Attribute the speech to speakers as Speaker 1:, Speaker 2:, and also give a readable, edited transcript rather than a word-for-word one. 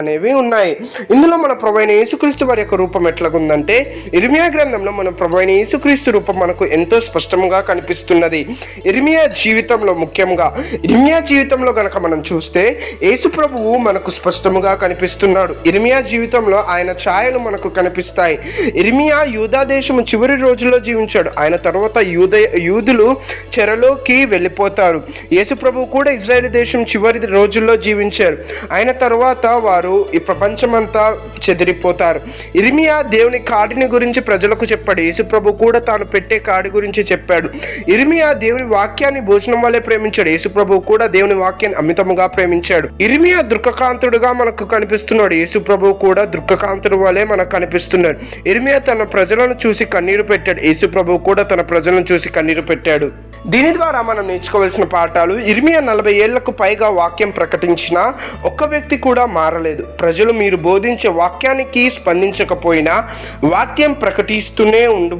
Speaker 1: అనేవి ఉన్నాయి. ఇందులో మన ప్రభువైన యేసుక్రీస్తు వారి యొక్క రూపం ఎట్లాగుందంటే, ఇర్మియా గ్రంథంలో మన ప్రభువైన యేసుక్రీస్తు రూపం మనకు ఎంతో స్పష్టంగా కనిపిస్తున్నది. ఇర్మియా జీవితంలో గనక మనం చూస్తే యేసు ప్రభువు మనకు స్పష్టముగా కనిపిస్తున్నాడు. ఇర్మియా జీవితంలో ఆయన ఛాయలు మనకు కనిపిస్తాయి. ఇర్మియా యూదా దేశము చివరి రోజుల్లో జీవించాడు. ఆయన తర్వాత యూదులు చెరలోకి వెళ్ళిపోతారు. యేసు ప్రభువు కూడా ఇజ్రాయేల్ దేశం చివరి రోజుల్లో జీవించారు. ఆయన తర్వాత వారు ఈ ప్రపంచమంతా చెదిరిపోతారు. ఇర్మియా దేవుని కాడిని గురించి ప్రజలకు చెప్పాడు. యేసు ప్రభు కూడా తాను పెట్టే కాడి గురించి చెప్పాడు. ఇర్మియా దేవుని వాక్యాన్ని భోజనం వల్లే ప్రేమించాడు. యేసు ప్రభు కూడా దేవుని వాక్యాన్ని అమితముగా ప్రేమించాడు. ఇర్మియా దుఃఖకాంతుడుగా మనకు కనిపిస్తున్నాడు. యేసు ప్రభు కూడా దుఃఖకాంతుడు వలె మనకు కనిపిస్తున్నాడు. ఇర్మియా తన ప్రజలను చూసి కన్నీరు పెట్టాడు. యేసు ప్రభు కూడా తన ప్రజలను చూసి కన్నీరు పెట్టాడు. దీని ద్వారా మనం నేర్చుకోవాల్సిన పాఠాలు: ఇర్మియా 40 ఏళ్లకు పైగా వాక్యం ప్రకటించినా ఒక్క వ్యక్తి కూడా మారలేదు. ప్రజలు మీరు బోధించే వాక్యానికి స్పందించకపోయినా వాక్యం ప్రకటిస్తూనే